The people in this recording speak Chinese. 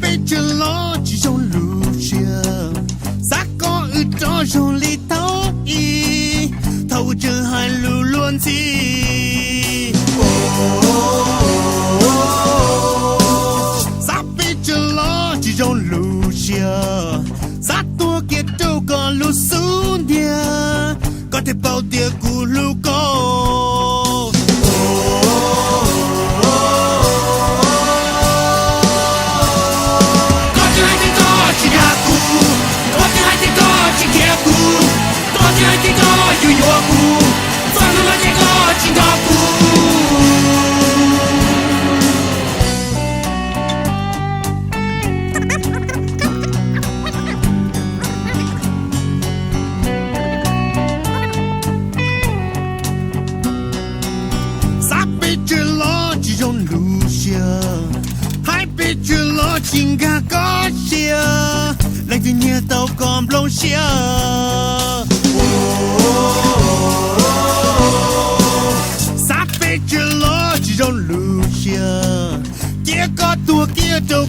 被这老几种路线，啥个一张手里头一，头真还路乱起。啥被这老几种路线，啥多给都个路数点，个体包的咕噜高。有药布，抓住了这个金刚布。啥被这老几种路线，还被这老金刚高线，来自年到刚不下。啥被这老几种路线，结果多给都